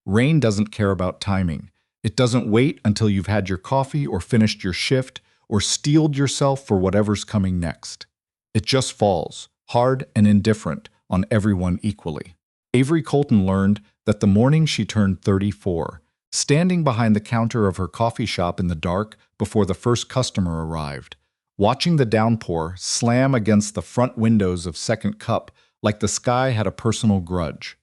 Rain doesn't care about timing. It doesn't wait until you've had your coffee or finished your shift or steeled yourself for whatever's coming next. It just falls, hard and indifferent, on everyone equally. Avery Colton learned that the morning she turned 34, standing behind the counter of her coffee shop in the dark before the first customer arrived, watching the downpour slam against the front windows of Second Cup like the sky had a personal grudge.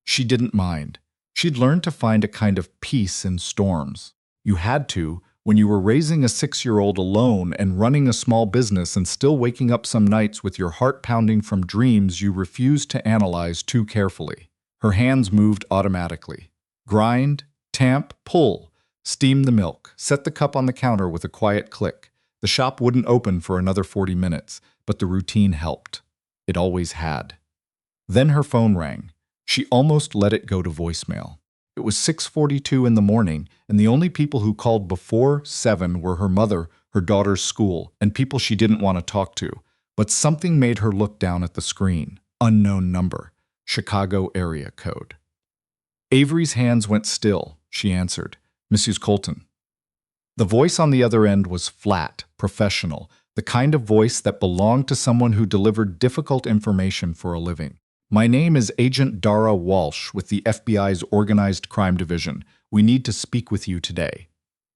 She didn't mind. She'd learned to find a kind of peace in storms. You had to when you were raising a 6-year-old alone and running a small business and still waking up some nights with your heart pounding from dreams you refused to analyze too carefully. Her hands moved automatically. Grind, tamp, pull, steam the milk, set the cup on the counter with a quiet click. The shop wouldn't open for another 40 minutes, but the routine helped. It always had. Then her phone rang. She almost let it go to voicemail. It was 6:42 in the morning, and the only people who called before 7 were her mother, her daughter's school, and people she didn't want to talk to. But something made her look down at the screen. Unknown number. Chicago area code. Avery's hands went still. She answered, "Mrs. Colton." The voice on the other end was flat, professional, the kind of voice that belonged to someone who delivered difficult information for a living. "My name is Agent Dara Walsh with the FBI's Organized Crime Division. We need to speak with you today.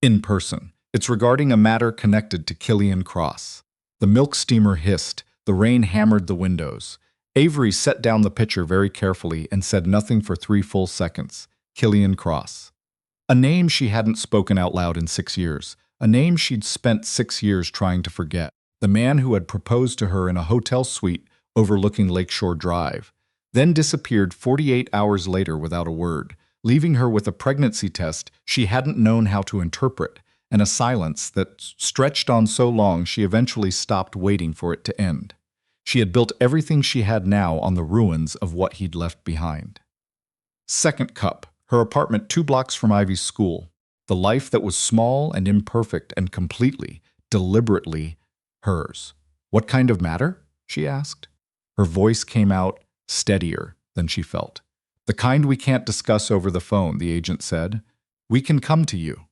In person. It's regarding a matter connected to Killian Cross." The milk steamer hissed. The rain hammered the windows. Avery set down the pitcher very carefully and said nothing for 3 full seconds. Killian Cross. A name she hadn't spoken out loud in 6 years. A name she'd spent 6 years trying to forget. The man who had proposed to her in a hotel suite overlooking Lakeshore Drive, then disappeared 48 hours later without a word, leaving her with a pregnancy test she hadn't known how to interpret, and a silence that stretched on so long she eventually stopped waiting for it to end. She had built everything she had now on the ruins of what he'd left behind. Second Cup, her apartment 2 blocks from Ivy's school. The life that was small and imperfect and completely, deliberately, hers. "What kind of matter?" she asked. Her voice came out steadier than she felt. "The kind we can't discuss over the phone," the agent said. "We can come to you."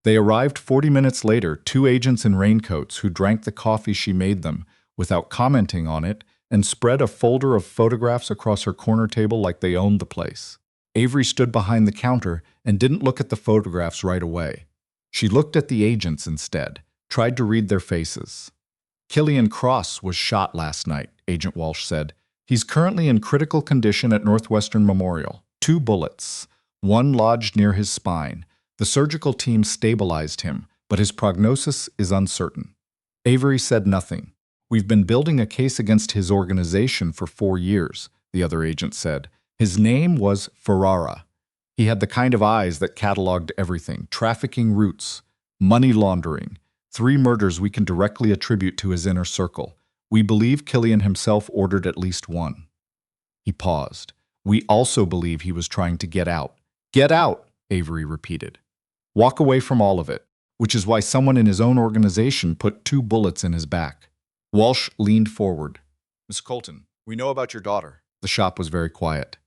They arrived 40 minutes later, 2 agents in raincoats who drank the coffee she made them without commenting on it and spread a folder of photographs across her corner table like they owned the place. Avery stood behind the counter and didn't look at the photographs right away. She looked at the agents instead, tried to read their faces. "Killian Cross was shot last night," Agent Walsh said. "He's currently in critical condition at Northwestern Memorial. 2 bullets. 1 lodged near his spine. The surgical team stabilized him, but his prognosis is uncertain." Avery said nothing. "We've been building a case against his organization for 4 years, the other agent said. His name was Ferrara. He had the kind of eyes that cataloged everything: trafficking routes, money laundering, 3 murders we can directly attribute to his inner circle. We believe Killian himself ordered at least 1. He paused. "We also believe he was trying to get out." "Get out," Avery repeated. "Walk away from all of it, which is why someone in his own organization put 2 bullets in his back." Walsh leaned forward. "Miss Colton, we know about your daughter." The shop was very quiet.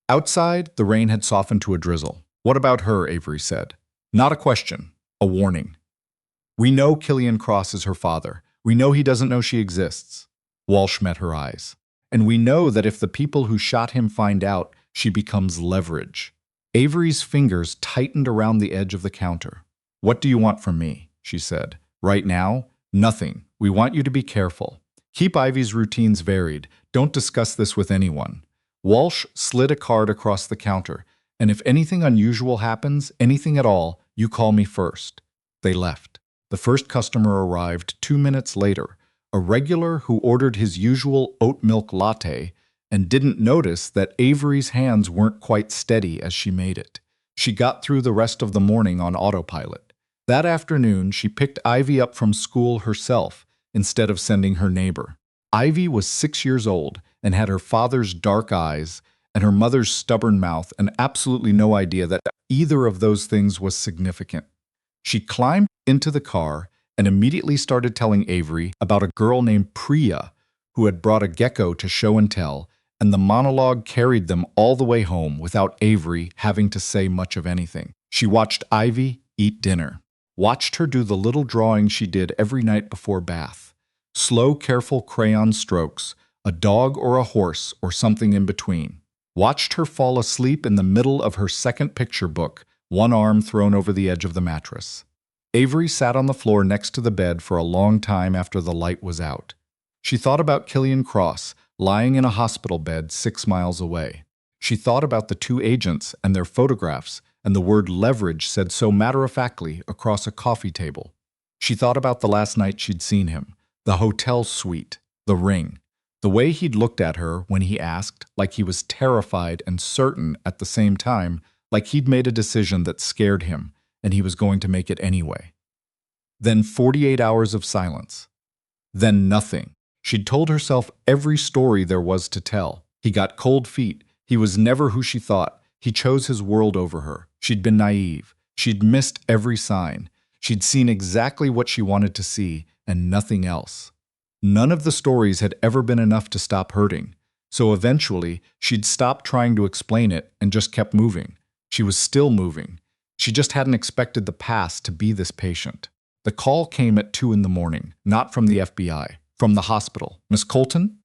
Outside, the rain had softened to a drizzle. "What about her?" Avery said. Not a question, a warning. "We know Killian Cross is her father. We know he doesn't know she exists." Walsh met her eyes. "And we know that if the people who shot him find out, she becomes leverage." Avery's fingers tightened around the edge of the counter. "What do you want from me?" she said. "Right now? Nothing. We want you to be careful. Keep Ivy's routines varied. Don't discuss this with anyone." Walsh slid a card across the counter. "And if anything unusual happens, anything at all, you call me first." They left. The first customer arrived 2 minutes later, a regular who ordered his usual oat milk latte and didn't notice that Avery's hands weren't quite steady as she made it. She got through the rest of the morning on autopilot. That afternoon, she picked Ivy up from school herself instead of sending her neighbor. Ivy was 6 years old and had her father's dark eyes and her mother's stubborn mouth and absolutely no idea that either of those things was significant. She climbed into the car and immediately started telling Avery about a girl named Priya who had brought a gecko to show and tell and the monologue carried them all the way home without Avery having to say much of anything. She watched Ivy eat dinner, watched her do the little drawing she did every night before bath. Slow, careful crayon strokes, a dog or a horse or something in between. Watched her fall asleep in the middle of her second picture book, one arm thrown over the edge of the mattress. Avery sat on the floor next to the bed for a long time after the light was out. She thought about Killian Cross, lying in a hospital bed 6 miles away. She thought about the 2 agents and their photographs and the word leverage said so matter-of-factly across a coffee table. She thought about the last night she'd seen him, the hotel suite, the ring, the way he'd looked at her when he asked, like he was terrified and certain at the same time, like he'd made a decision that scared him, and he was going to make it anyway. Then 48 hours of silence. Then nothing. She'd told herself every story there was to tell. He got cold feet. He was never who she thought. He chose his world over her. She'd been naive. She'd missed every sign. She'd seen exactly what she wanted to see, and nothing else. None of the stories had ever been enough to stop hurting. So eventually, she'd stopped trying to explain it and just kept moving. She was still moving. She just hadn't expected the past to be this patient. The call came at 2 in the morning, not from the FBI, from the hospital. "Miss Colton?"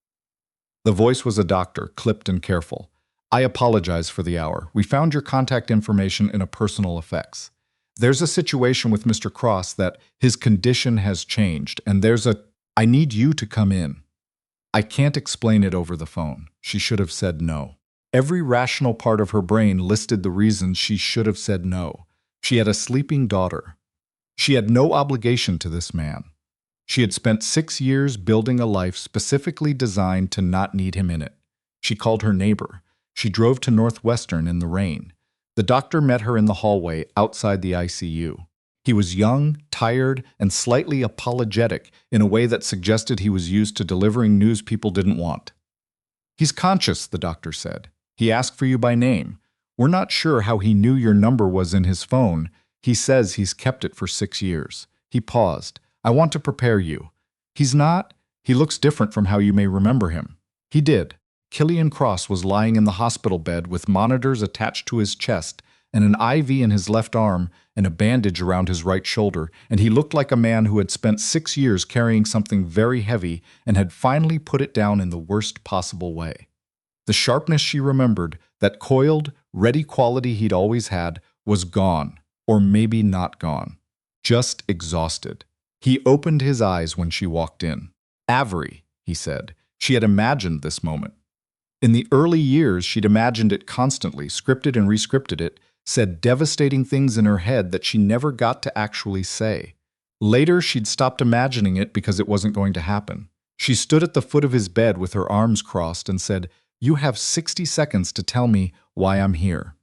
The voice was a doctor, clipped and careful. "I apologize for the hour. We found your contact information in a personal effects. There's a situation with Mr. Cross that his condition has changed, and I need you to come in." I can't explain it over the phone. She should have said no. Every rational part of her brain listed the reasons she should have said no. She had a sleeping daughter. She had no obligation to this man. She had spent 6 years building a life specifically designed to not need him in it. She called her neighbor. She drove to Northwestern in the rain. The doctor met her in the hallway outside the ICU. He was young, tired, and slightly apologetic in a way that suggested he was used to delivering news people didn't want. "He's conscious," the doctor said. "He asked for you by name. We're not sure how he knew your number was in his phone. He says he's kept it for 6 years. He paused. I want to prepare you. He looks different from how you may remember him." He did. Killian Cross was lying in the hospital bed with monitors attached to his chest and an IV in his left arm and a bandage around his right shoulder, and he looked like a man who had spent 6 years carrying something very heavy and had finally put it down in the worst possible way. The sharpness she remembered, that coiled, ready quality he'd always had, was gone, or maybe not gone. Just exhausted. He opened his eyes when she walked in. "Avery," he said. She had imagined this moment. In the early years, she'd imagined it constantly, scripted and rescripted it, said devastating things in her head that she never got to actually say. Later, she'd stopped imagining it because it wasn't going to happen. She stood at the foot of his bed with her arms crossed and said, "You have 60 seconds to tell me why I'm here."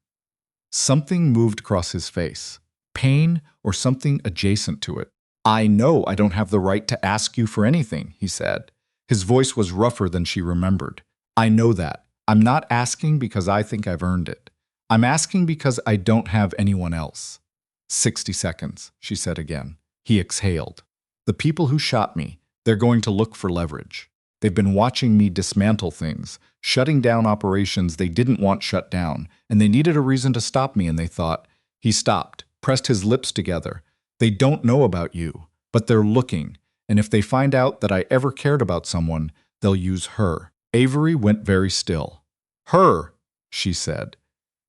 Something moved across his face. Pain or something adjacent to it. "I know I don't have the right to ask you for anything," he said. His voice was rougher than she remembered. "I know that. I'm not asking because I think I've earned it. I'm asking because I don't have anyone else." 60 seconds, she said again. He exhaled. "The people who shot me, they're going to look for leverage. They've been watching me dismantle things, shutting down operations they didn't want shut down, and they needed a reason to stop me, and they thought." He stopped, pressed his lips together. "They don't know about you, but they're looking, and if they find out that I ever cared about someone, they'll use her." Avery went very still. "Her," she said.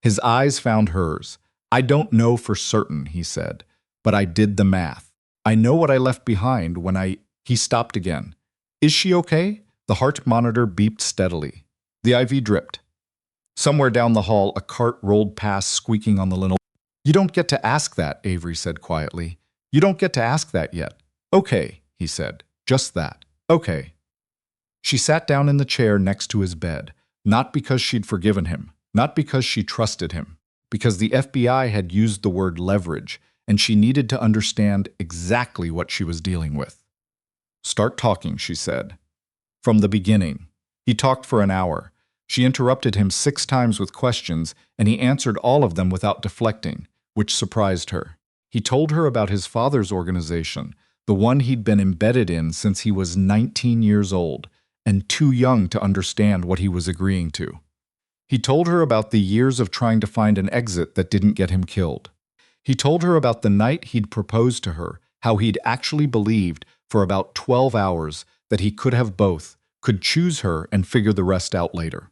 His eyes found hers. "I don't know for certain," he said, "but I did the math. I know what I left behind when I—" He stopped again. "Is she okay?" The heart monitor beeped steadily. The IV dripped. Somewhere down the hall, a cart rolled past, squeaking on the linoleum. "You don't get to ask that," Avery said quietly. "You don't get to ask that yet." "Okay," he said. "Just that. Okay." She sat down in the chair next to his bed, not because she'd forgiven him, not because she trusted him, because the FBI had used the word leverage, and she needed to understand exactly what she was dealing with. "Start talking," she said. From the beginning. He talked for an hour. She interrupted him 6 times with questions, and he answered all of them without deflecting, which surprised her. He told her about his father's organization, the one he'd been embedded in since he was 19 years old, and too young to understand what he was agreeing to. He told her about the years of trying to find an exit that didn't get him killed. He told her about the night he'd proposed to her, how he'd actually believed for about 12 hours that he could have both, could choose her and figure the rest out later.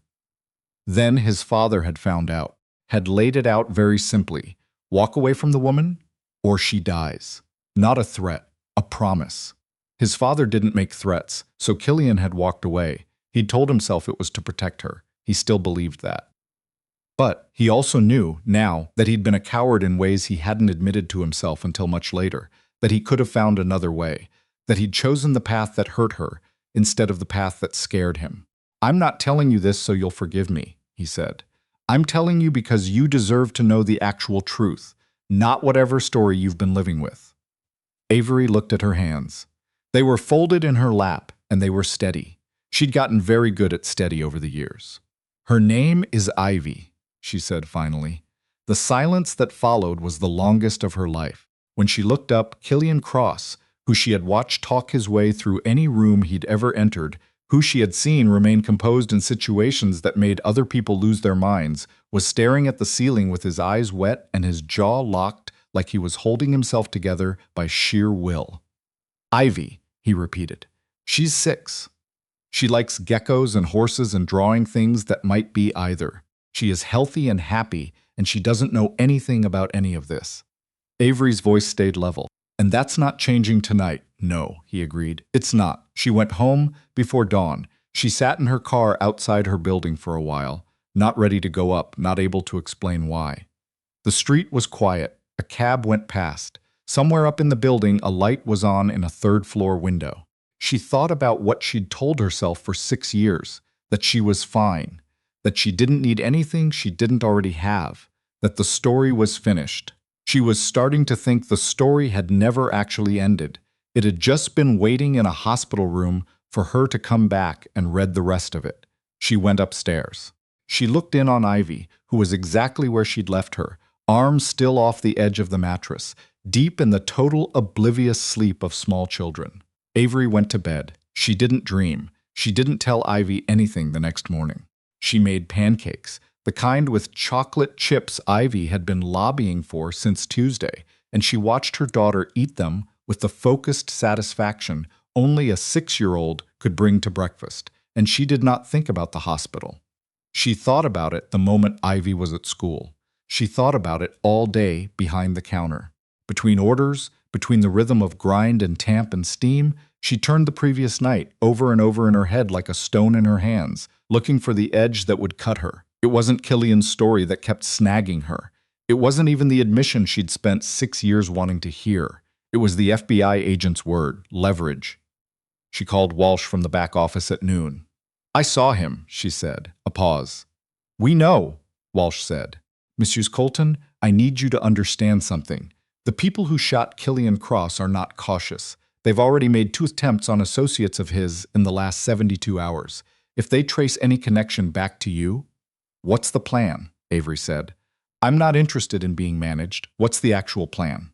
Then his father had found out, had laid it out very simply. Walk away from the woman, or she dies. Not a threat, a promise. His father didn't make threats, so Killian had walked away. He'd told himself it was to protect her. He still believed that. But he also knew, now, that he'd been a coward in ways he hadn't admitted to himself until much later, that he could have found another way, that he'd chosen the path that hurt her instead of the path that scared him. "I'm not telling you this so you'll forgive me," he said. "I'm telling you because you deserve to know the actual truth, not whatever story you've been living with." Avery looked at her hands. They were folded in her lap, and they were steady. She'd gotten very good at steady over the years. "Her name is Ivy," she said finally. The silence that followed was the longest of her life. When she looked up, Killian Cross, who she had watched talk his way through any room he'd ever entered, who she had seen remain composed in situations that made other people lose their minds, was staring at the ceiling with his eyes wet and his jaw locked like he was holding himself together by sheer will. "Ivy," he repeated. "She's 6. She likes geckos and horses and drawing things that might be either. She is healthy and happy, and she doesn't know anything about any of this." Avery's voice stayed level. "And that's not changing tonight." "No," he agreed. "It's not." She went home before dawn. She sat in her car outside her building for a while, not ready to go up, not able to explain why. The street was quiet. A cab went past. Somewhere up in the building, a light was on in a third-floor window. She thought about what she'd told herself for 6 years, that she was fine, that she didn't need anything she didn't already have, that the story was finished. She was starting to think the story had never actually ended. It had just been waiting in a hospital room for her to come back and read the rest of it. She went upstairs. She looked in on Ivy, who was exactly where she'd left her, arms still off the edge of the mattress, deep in the total oblivious sleep of small children. Avery went to bed. She didn't dream. She didn't tell Ivy anything the next morning. She made pancakes, the kind with chocolate chips Ivy had been lobbying for since Tuesday, and she watched her daughter eat them with the focused satisfaction only a 6-year-old could bring to breakfast, and she did not think about the hospital. She thought about it the moment Ivy was at school. She thought about it all day behind the counter. Between orders, between the rhythm of grind and tamp and steam, she turned the previous night over and over in her head like a stone in her hands, looking for the edge that would cut her. It wasn't Killian's story that kept snagging her. It wasn't even the admission she'd spent 6 years wanting to hear. It was the FBI agent's word, leverage. She called Walsh from the back office at noon. "I saw him," she said. A pause. "We know," Walsh said. "Mrs. Colton, I need you to understand something. The people who shot Killian Cross are not cautious. They've already made 2 attempts on associates of his in the last 72 hours. If they trace any connection back to you—" "What's the plan?" Avery said. "I'm not interested in being managed. What's the actual plan?"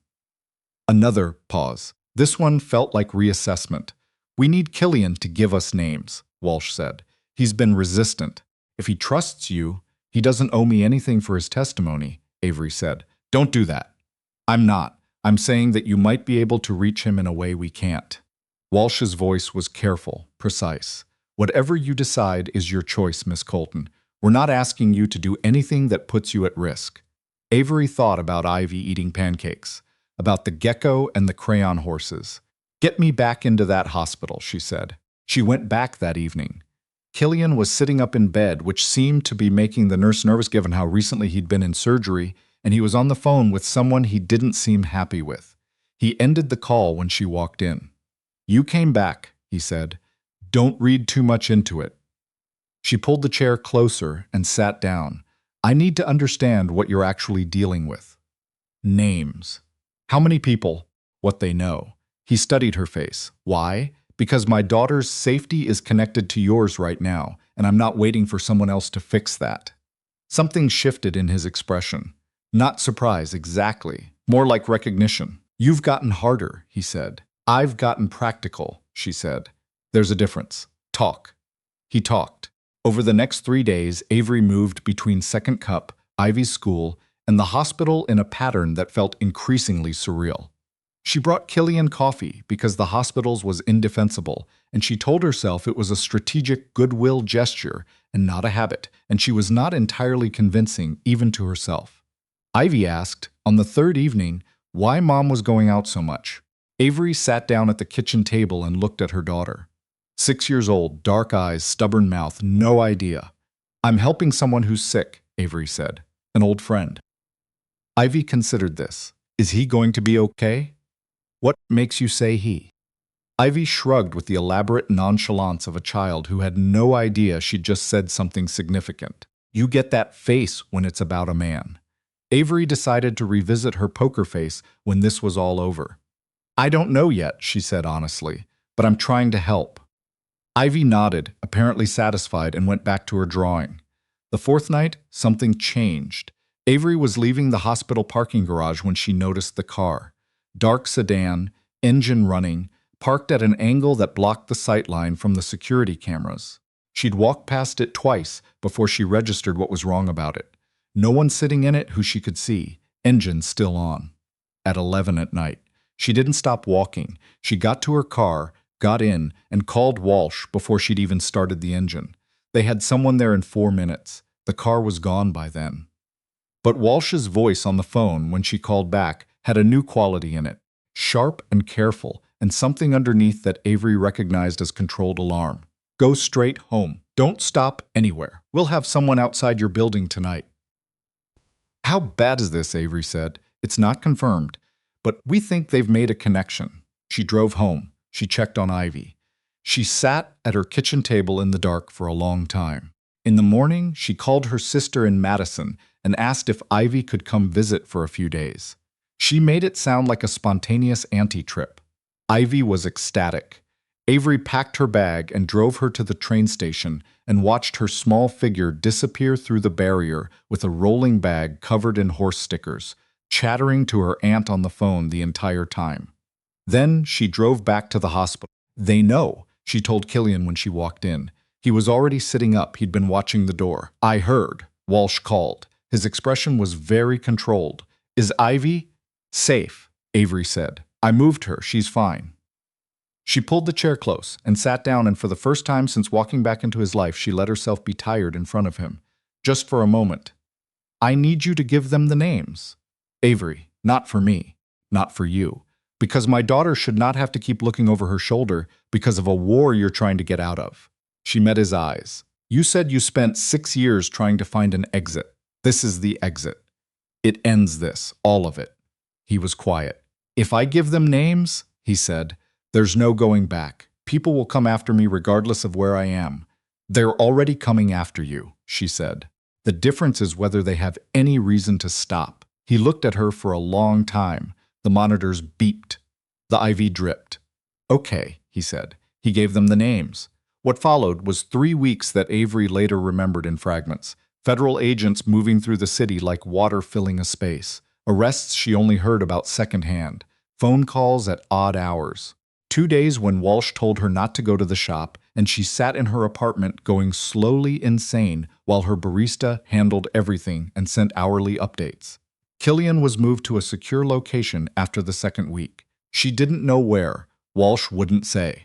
Another pause. This one felt like reassessment. "We need Killian to give us names," Walsh said. "He's been resistant. If he trusts you, he doesn't owe me anything for his testimony," Avery said. "Don't do that." "I'm not. I'm saying that you might be able to reach him in a way we can't." Walsh's voice was careful, precise. "Whatever you decide is your choice, Miss Colton. We're not asking you to do anything that puts you at risk." Avery thought about Ivy eating pancakes, about the gecko and the crayon horses. "Get me back into that hospital," she said. She went back that evening. Killian was sitting up in bed, which seemed to be making the nurse nervous given how recently he'd been in surgery, and he was on the phone with someone he didn't seem happy with. He ended the call when she walked in. "You came back," he said. "Don't read too much into it." She pulled the chair closer and sat down. "I need to understand what you're actually dealing with." "Names. How many people?" "What they know." He studied her face. "Why?" "Because my daughter's safety is connected to yours right now, and I'm not waiting for someone else to fix that." Something shifted in his expression. Not surprise, exactly. More like recognition. "You've gotten harder," he said. "I've gotten practical," she said. "There's a difference. Talk." He talked. Over the next 3 days, Avery moved between Second Cup, Ivy's school, and the hospital in a pattern that felt increasingly surreal. She brought Killian coffee because the hospital's was indefensible, and she told herself it was a strategic goodwill gesture and not a habit, and she was not entirely convincing even to herself. Ivy asked, on the third evening, why Mom was going out so much. Avery sat down at the kitchen table and looked at her daughter. 6 years old, dark eyes, stubborn mouth, no idea. I'm helping someone who's sick, Avery said. An old friend. Ivy considered this. Is he going to be okay? What makes you say he? Ivy shrugged with the elaborate nonchalance of a child who had no idea she'd just said something significant. You get that face when it's about a man. Avery decided to revisit her poker face when this was all over. I don't know yet, she said honestly, but I'm trying to help. Ivy nodded, apparently satisfied, and went back to her drawing. The fourth night, something changed. Avery was leaving the hospital parking garage when she noticed the car. Dark sedan, engine running, parked at an angle that blocked the sightline from the security cameras. She'd walked past it twice before she registered what was wrong about it. No one sitting in it who she could see, engine still on. At 11 at night. She didn't stop walking. She got to her car, got in, and called Walsh before she'd even started the engine. They had someone there in 4 minutes. The car was gone by then. But Walsh's voice on the phone when she called back had a new quality in it, sharp and careful, and something underneath that Avery recognized as controlled alarm. Go straight home. Don't stop anywhere. We'll have someone outside your building tonight. How bad is this? Avery said. It's not confirmed, but we think they've made a connection. She drove home. She checked on Ivy. She sat at her kitchen table in the dark for a long time. In the morning, she called her sister in Madison and asked if Ivy could come visit for a few days. She made it sound like a spontaneous anti-trip. Ivy was ecstatic. Avery packed her bag and drove her to the train station and watched her small figure disappear through the barrier with a rolling bag covered in horse stickers, chattering to her aunt on the phone the entire time. Then she drove back to the hospital. They know, she told Killian when she walked in. He was already sitting up. He'd been watching the door. I heard, Walsh called. His expression was very controlled. Is Ivy safe? Avery said. I moved her. She's fine. She pulled the chair close and sat down, and for the first time since walking back into his life, she let herself be tired in front of him. Just for a moment. I need you to give them the names. Avery, not for me, not for you. Because my daughter should not have to keep looking over her shoulder because of a war you're trying to get out of. She met his eyes. You said you spent 6 years trying to find an exit. This is the exit. It ends this, all of it. He was quiet. If I give them names, he said, there's no going back. People will come after me regardless of where I am. They're already coming after you, she said. The difference is whether they have any reason to stop. He looked at her for a long time. The monitors beeped. The IV dripped. Okay, he said. He gave them the names. What followed was 3 weeks that Avery later remembered in fragments. Federal agents moving through the city like water filling a space. Arrests she only heard about secondhand. Phone calls at odd hours. 2 days when Walsh told her not to go to the shop, and she sat in her apartment going slowly insane while her barista handled everything and sent hourly updates. Killian was moved to a secure location after the 2nd week. She didn't know where. Walsh wouldn't say.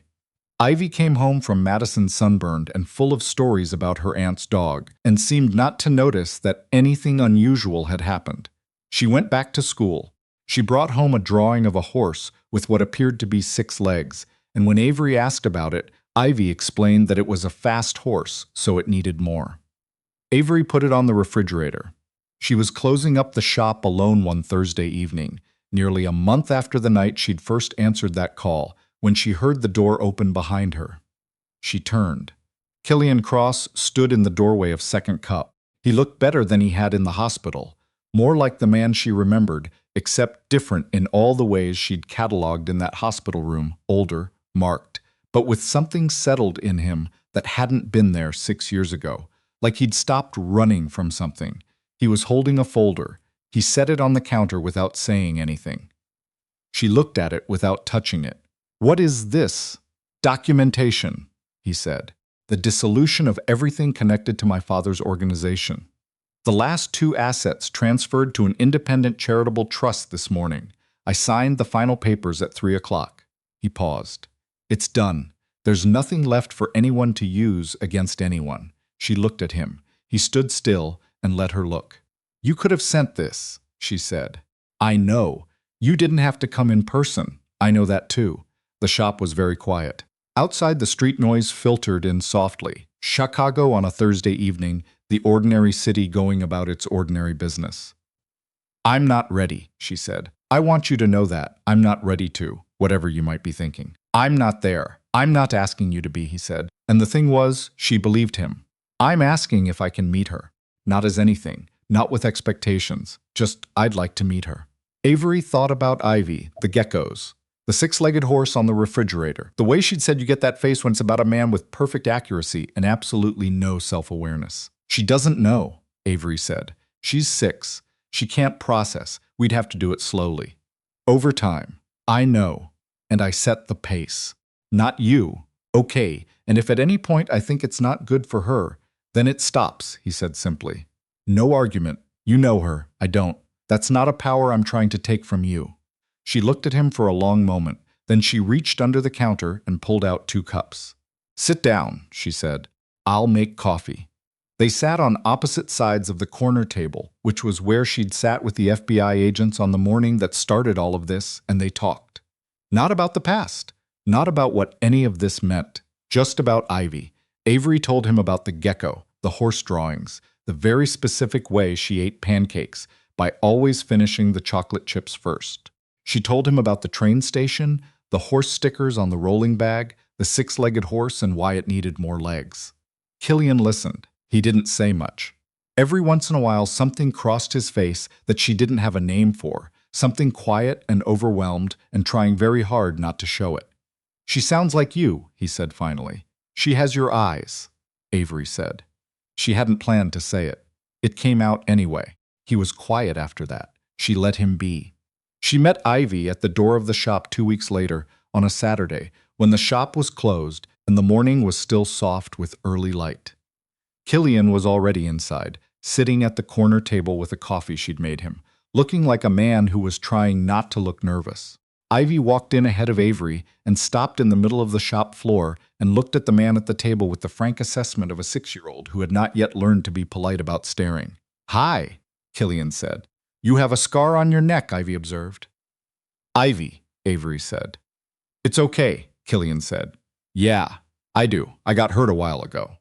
Ivy came home from Madison sunburned and full of stories about her aunt's dog, and seemed not to notice that anything unusual had happened. She went back to school. She brought home a drawing of a horse with what appeared to be 6 legs, and when Avery asked about it, Ivy explained that it was a fast horse, so it needed more. Avery put it on the refrigerator. She was closing up the shop alone one Thursday evening, nearly a month after the night she'd first answered that call, when she heard the door open behind her. She turned. Killian Cross stood in the doorway of Second Cup. He looked better than he had in the hospital, more like the man she remembered, except different in all the ways she'd cataloged in that hospital room, older, marked, but with something settled in him that hadn't been there 6 years ago, like he'd stopped running from something. He was holding a folder. He set it on the counter without saying anything. She looked at it without touching it. What is this? Documentation, he said. the dissolution of everything connected to my father's organization. The last 2 assets transferred to an independent charitable trust this morning. I signed the final papers at 3 o'clock. He paused. It's done. There's nothing left for anyone to use against anyone. She looked at him. He stood still and let her look. You could have sent this, she said. I know. You didn't have to come in person. I know that too. The shop was very quiet. Outside, the street noise filtered in softly. Chicago on a Thursday evening, the ordinary city going about its ordinary business. I'm not ready, she said. I want you to know that. I'm not ready to, whatever you might be thinking. I'm not there. I'm not asking you to be, he said. And the thing was, she believed him. I'm asking if I can meet her. Not as anything, not with expectations. Just, I'd like to meet her. Avery thought about Ivy, the geckos, the 6-legged horse on the refrigerator. The way she'd said you get that face when it's about a man with perfect accuracy and absolutely no self-awareness. She doesn't know, Avery said. She's 6. She can't process. We'd have to do it slowly. Over time. I know. And I set the pace. Not you. Okay, and if at any point I think it's not good for her, then it stops, he said simply. No argument. You know her. I don't. That's not a power I'm trying to take from you. She looked at him for a long moment. Then she reached under the counter and pulled out 2 cups. Sit down, she said. I'll make coffee. They sat on opposite sides of the corner table, which was where she'd sat with the FBI agents on the morning that started all of this, and they talked. Not about the past. Not about what any of this meant. Just about Ivy. Avery told him about the gecko, the horse drawings, the very specific way she ate pancakes, by always finishing the chocolate chips first. She told him about the train station, the horse stickers on the rolling bag, the 6-legged horse and why it needed more legs. Killian listened. He didn't say much. Every once in a while something crossed his face that she didn't have a name for, something quiet and overwhelmed and trying very hard not to show it. She sounds like you, he said finally. She has your eyes, Avery said. She hadn't planned to say it. It came out anyway. He was quiet after that. She let him be. She met Ivy at the door of the shop 2 weeks later, on a Saturday, when the shop was closed and the morning was still soft with early light. Killian was already inside, sitting at the corner table with a coffee she'd made him, looking like a man who was trying not to look nervous. Ivy walked in ahead of Avery and stopped in the middle of the shop floor and looked at the man at the table with the frank assessment of a 6-year-old who had not yet learned to be polite about staring. Hi, Killian said. You have a scar on your neck, Ivy observed. Ivy, Avery said. It's okay, Killian said. Yeah, I do. I got hurt a while ago.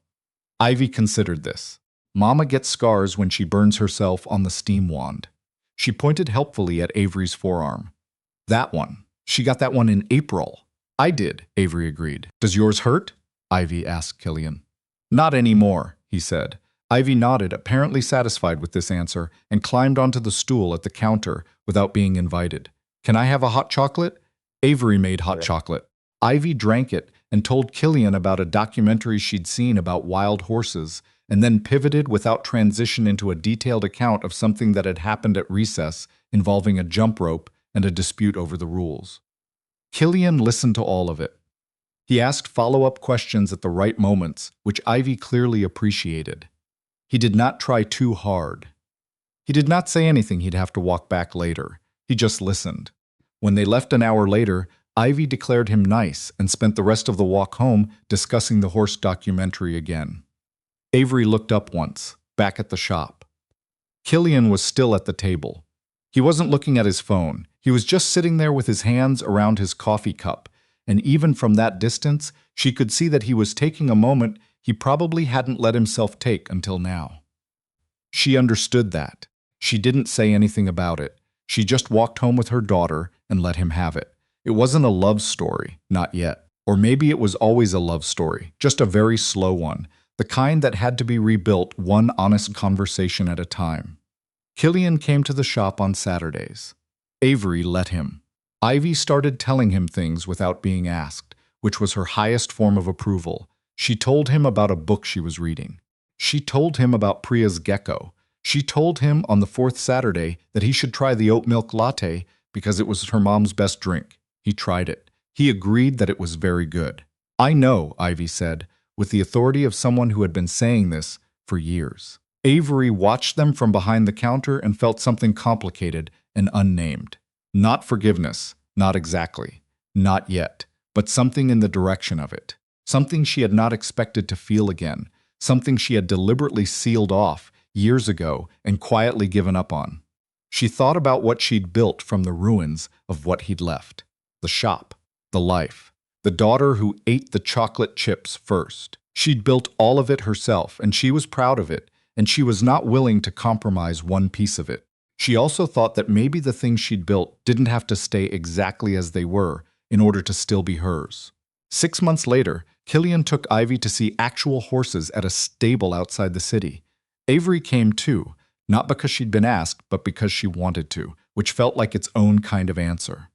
Ivy considered this. Mama gets scars when she burns herself on the steam wand. She pointed helpfully at Avery's forearm. That one. She got that one in April. I did, Avery agreed. Does yours hurt? Ivy asked Killian. Not anymore, he said. Ivy nodded, apparently satisfied with this answer, and climbed onto the stool at the counter without being invited. Can I have a hot chocolate? Avery made hot chocolate. Ivy drank it and told Killian about a documentary she'd seen about wild horses, and then pivoted without transition into a detailed account of something that had happened at recess involving a jump rope and a dispute over the rules. Killian listened to all of it. He asked follow-up questions at the right moments, which Ivy clearly appreciated. He did not try too hard. He did not say anything he'd have to walk back later. He just listened. When they left an hour later, Ivy declared him nice and spent the rest of the walk home discussing the horse documentary again. Avery looked up once, back at the shop. Killian was still at the table. He wasn't looking at his phone. He was just sitting there with his hands around his coffee cup, and even from that distance, she could see that he was taking a moment he probably hadn't let himself take until now. She understood that. She didn't say anything about it. She just walked home with her daughter and let him have it. It wasn't a love story, not yet. Or maybe it was always a love story, just a very slow one, the kind that had to be rebuilt one honest conversation at a time. Killian came to the shop on Saturdays. Avery let him. Ivy started telling him things without being asked, which was her highest form of approval. She told him about a book she was reading. She told him about Priya's gecko. She told him on the 4th Saturday that he should try the oat milk latte because it was her mom's best drink. He tried it. He agreed that it was very good. I know, Ivy said, with the authority of someone who had been saying this for years. Avery watched them from behind the counter and felt something complicated and unnamed. Not forgiveness, not exactly, not yet, but something in the direction of it. Something she had not expected to feel again, something she had deliberately sealed off years ago and quietly given up on. She thought about what she'd built from the ruins of what he'd left. The shop, the life, the daughter who ate the chocolate chips first. She'd built all of it herself, and she was proud of it, and she was not willing to compromise one piece of it. She also thought that maybe the things she'd built didn't have to stay exactly as they were in order to still be hers. 6 months later, Killian took Ivy to see actual horses at a stable outside the city. Avery came too, not because she'd been asked, but because she wanted to, which felt like its own kind of answer.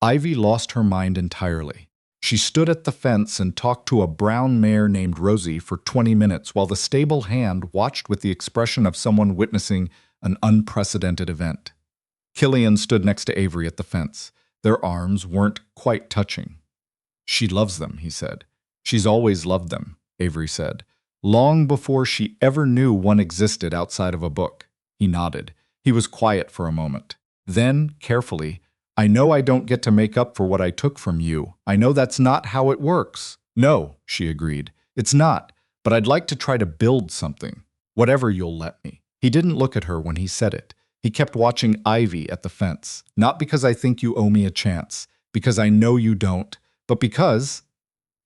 Ivy lost her mind entirely. She stood at the fence and talked to a brown mare named Rosie for 20 minutes while the stable hand watched with the expression of someone witnessing an unprecedented event. Killian stood next to Avery at the fence. Their arms weren't quite touching. "She loves them," he said. "She's always loved them," Avery said. "Long before she ever knew one existed outside of a book." He nodded. He was quiet for a moment. Then, carefully, "I know I don't get to make up for what I took from you. I know that's not how it works." "No," she agreed. "It's not, but I'd like to try to build something. Whatever you'll let me." He didn't look at her when he said it. He kept watching Ivy at the fence. "Not because I think you owe me a chance, because I know you don't, but because—"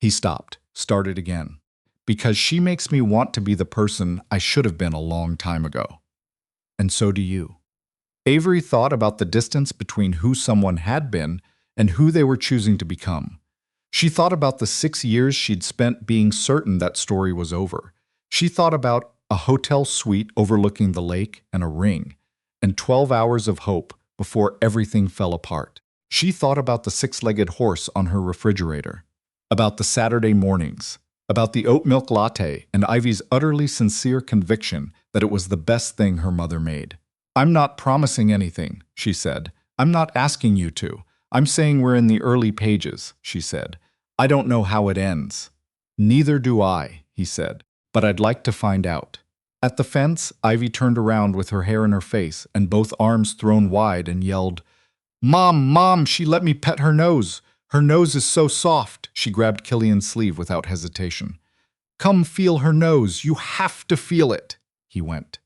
He stopped, started again. "Because she makes me want to be the person I should have been a long time ago. And so do you." Avery thought about the distance between who someone had been and who they were choosing to become. She thought about the 6 years she'd spent being certain that story was over. She thought about a hotel suite overlooking the lake and a ring, and 12 hours of hope before everything fell apart. She thought about the 6-legged horse on her refrigerator, about the Saturday mornings, about the oat milk latte and Ivy's utterly sincere conviction that it was the best thing her mother made. "I'm not promising anything," she said. "I'm not asking you to. I'm saying we're in the early pages," she said. "I don't know how it ends." "Neither do I," he said, "but I'd like to find out." At the fence, Ivy turned around with her hair in her face and both arms thrown wide and yelled, "Mom, Mom, she let me pet her nose. Her nose is so soft." She grabbed Killian's sleeve without hesitation. "Come feel her nose. You have to feel it." He went.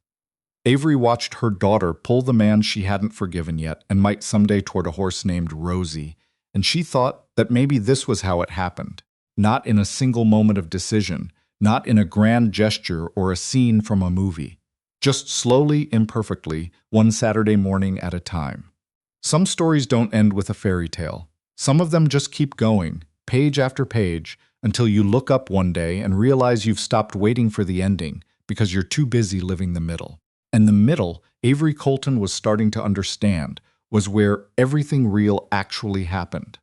Avery watched her daughter pull the man she hadn't forgiven yet and might someday toward a horse named Rosie, and she thought that maybe this was how it happened. Not in a single moment of decision, not in a grand gesture or a scene from a movie. Just slowly, imperfectly, one Saturday morning at a time. Some stories don't end with a fairy tale. Some of them just keep going, page after page, until you look up one day and realize you've stopped waiting for the ending because you're too busy living the middle. And the middle, Avery Colton was starting to understand, was where everything real actually happened.